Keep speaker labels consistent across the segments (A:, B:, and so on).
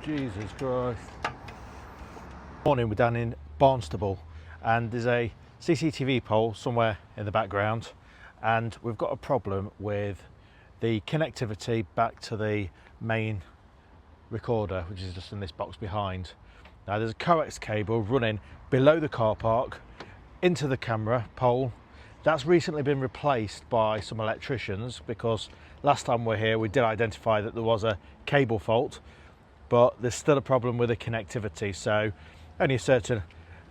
A: Jesus Christ. Morning, we're down in Barnstaple and there's a CCTV pole somewhere in the background and we've got a problem with the connectivity back to the main recorder, which is just in this box behind. Now there's a coax cable running below the car park into the camera pole. That's recently been replaced by some electricians because last time we were here we did identify that there was a cable fault, but there's still a problem with the connectivity, so only a certain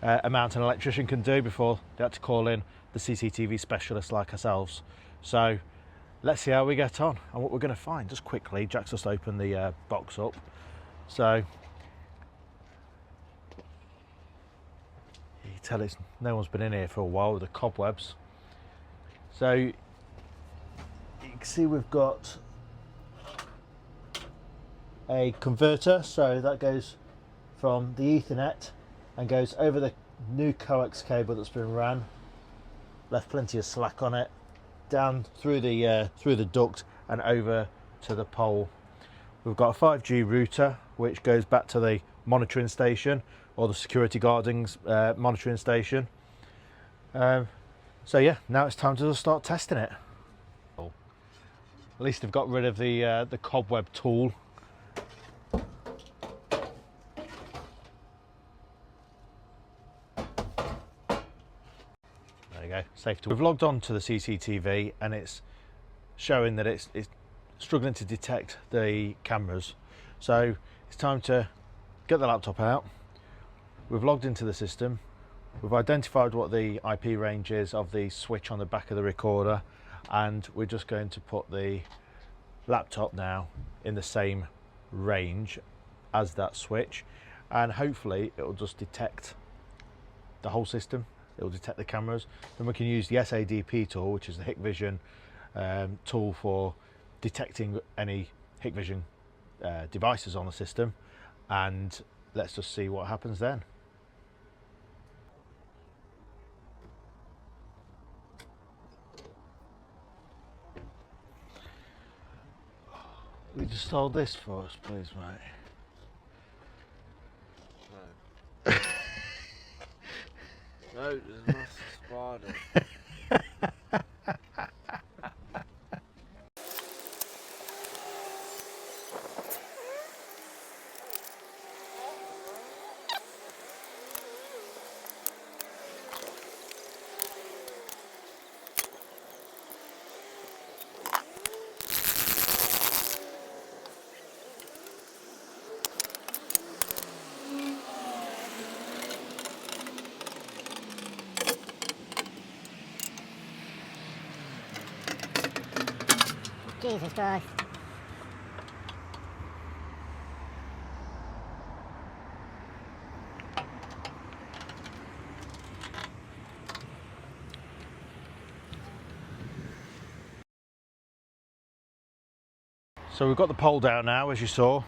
A: amount an electrician can do before they have to call in the CCTV specialist like ourselves. So let's see how we get on and what we're going to find. Just quickly, Jack's just opened the box up, so you can tell it's no one's been in here for a while with the cobwebs. So you can see we've got a converter, so that goes from the Ethernet and goes over the new coax cable that's been ran, left plenty of slack on it, down through the duct and over to the pole. We've got a 5G router which goes back to the monitoring station or the security guarding's monitoring station. So yeah, now it's time to start testing it. At least they've got rid of the cobweb tool. There you go, safe tool. We've logged on to the CCTV and it's showing that it's struggling to detect the cameras. So it's time to get the laptop out. We've logged into the system. We've identified what the IP range is of the switch on the back of the recorder, and we're just going to put the laptop now in the same range as that switch, and hopefully it will just detect the whole system. It will detect the cameras. Then we can use the SADP tool, which is the Hikvision tool for detecting any Hikvision devices on the system, and let's just see what happens then. We just hold this for us, please, mate.
B: No. No, there's not a spider.
C: Jesus Christ.
A: So we've got the pole down now, as you saw.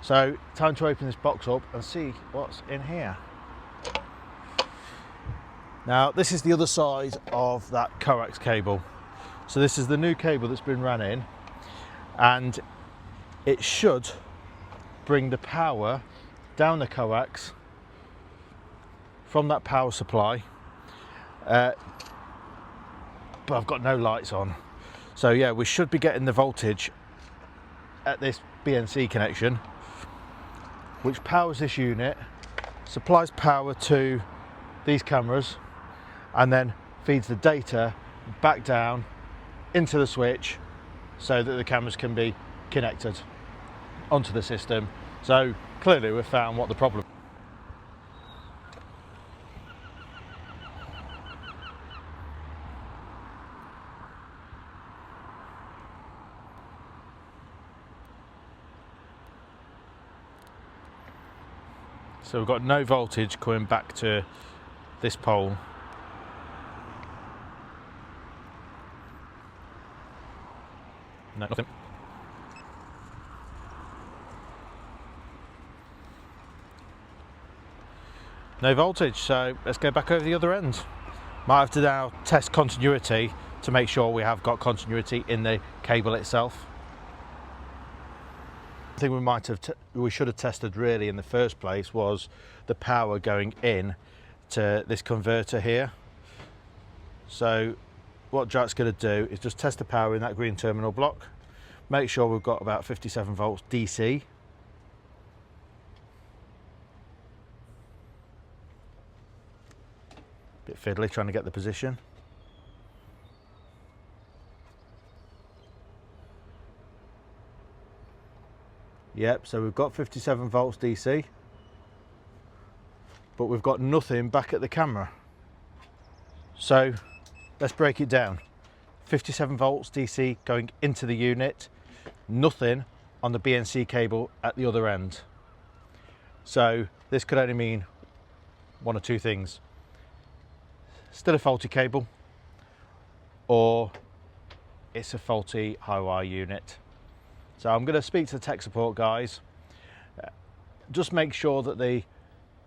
A: So time to open this box up and see what's in here. Now this is the other side of that coax cable. So this is the new cable that's been ran in, and it should bring the power down the coax from that power supply, but I've got no lights on. So yeah, we should be getting the voltage at this BNC connection, which powers this unit, supplies power to these cameras, and then feeds the data back down into the switch so that the cameras can be connected onto the system. So clearly we've found what the problem. So we've got no voltage coming back to this pole. No, nothing. No voltage, so let's go back over the other end. Might have to now test continuity to make sure we have got continuity in the cable itself. The thing we should have tested really in the first place was the power going in to this converter here. So what Jack's going to do is just test the power in that green terminal block, make sure we've got about 57 volts DC. Bit fiddly trying to get the position. Yep, so we've got 57 volts DC, but we've got nothing back at the camera. So let's break it down. 57 volts DC going into the unit, nothing on the BNC cable at the other end. So this could only mean one or two things. Still a faulty cable, or it's a faulty high wire unit. So I'm going to speak to the tech support guys. Just make sure that the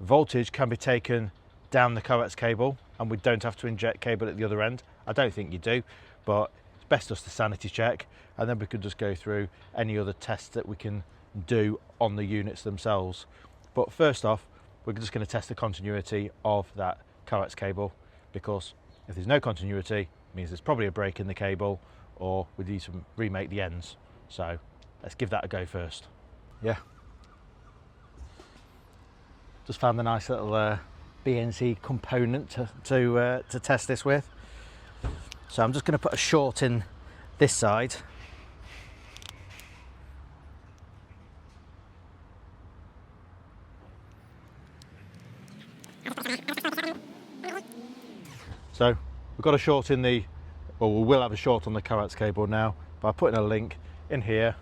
A: voltage can be taken down the coax cable and we don't have to inject cable at the other end. I don't think you do, but it's best just to sanity check, and then we could just go through any other tests that we can do on the units themselves. But first off, we're just going to test the continuity of that coax cable, because if there's no continuity, it means there's probably a break in the cable, or we need to remake the ends. So let's give that a go first. Yeah. Just found a nice little BNC component to test this with. So I'm just going to put a short in this side. So we've got a short in the, well, we will have a short on the coax cable now by putting a link in here.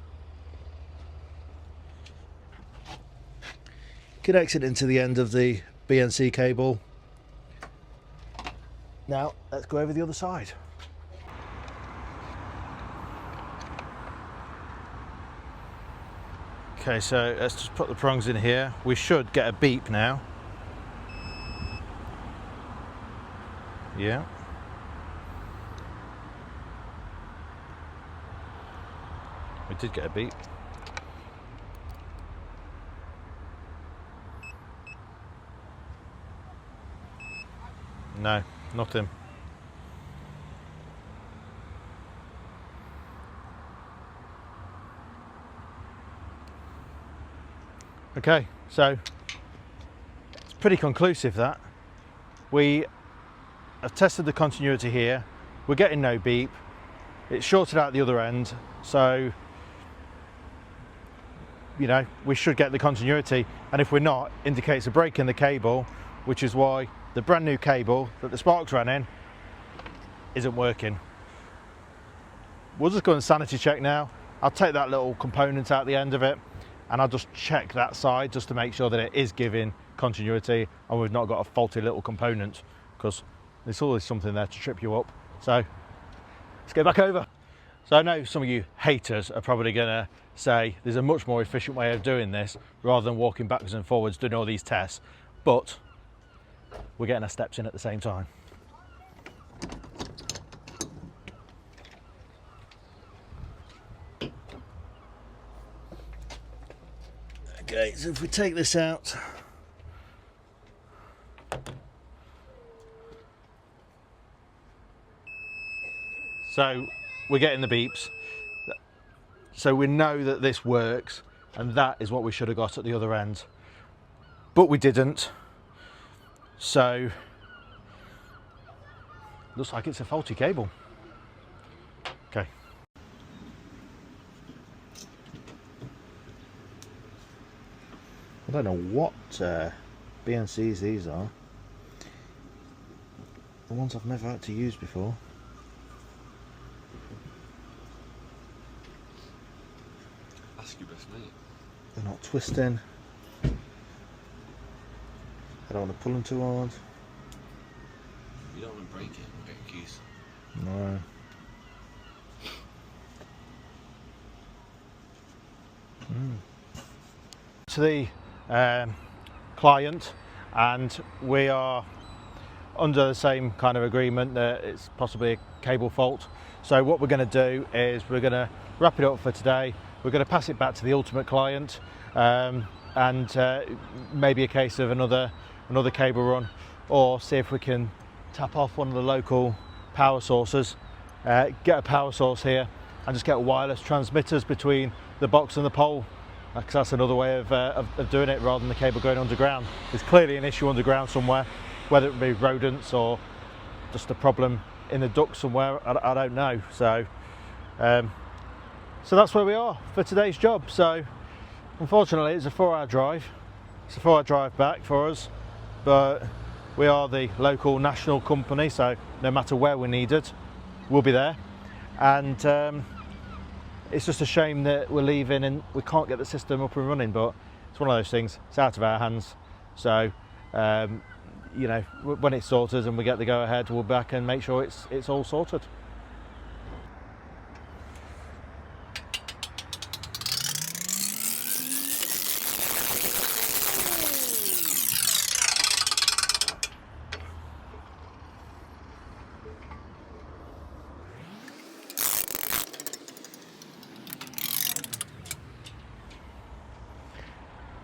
A: Connects it into the end of the BNC cable. Now let's go over the other side. Okay, so let's just put the prongs in here. We should get a beep now. Yeah. We did get a beep. No, nothing. Okay, so it's pretty conclusive that. We have tested the continuity here. We're getting no beep. It's shorted out the other end, so you know, we should get the continuity, and if we're not, indicates a break in the cable, which is why the brand new cable that the sparks ran in isn't working. We'll just go and sanity check now. I'll take that little component out the end of it and I'll just check that side just to make sure that it is giving continuity and we've not got a faulty little component, because there's always something there to trip you up. So let's get back over. So I know some of you haters are probably going to say there's a much more efficient way of doing this rather than walking backwards and forwards doing all these tests, but we're getting our steps in at the same time. Okay, so if we take this out, so we're getting the beeps, so we know that this works, and that is what we should have got at the other end, but we didn't. So looks like it's a faulty cable. Okay. I don't know what BNCs these are. The ones I've never had to use before.
B: Ask your best mate.
A: They're not twisting. I don't want to pull them too hard.
B: You don't want to break it and get accused.
A: No. To the client, and we are under the same kind of agreement that it's possibly a cable fault. So what we're going to do is we're going to wrap it up for today. we're going to pass it back to the ultimate client, and maybe a case of another cable run, or see if we can tap off one of the local power sources, get a power source here, and just get wireless transmitters between the box and the pole, because that's another way of doing it rather than the cable going underground. There's clearly an issue underground somewhere, whether it be rodents or just a problem in the duct somewhere, I don't know. So that's where we are for today's job. So unfortunately it's a 4-hour drive. It's a 4-hour drive back for us, but we are the local national company, so no matter where we're needed, we'll be there. And it's just a shame that we're leaving and we can't get the system up and running, but it's one of those things, it's out of our hands. So you know, when it's sorted and we get the go ahead, we'll be back and make sure it's all sorted.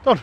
A: Done.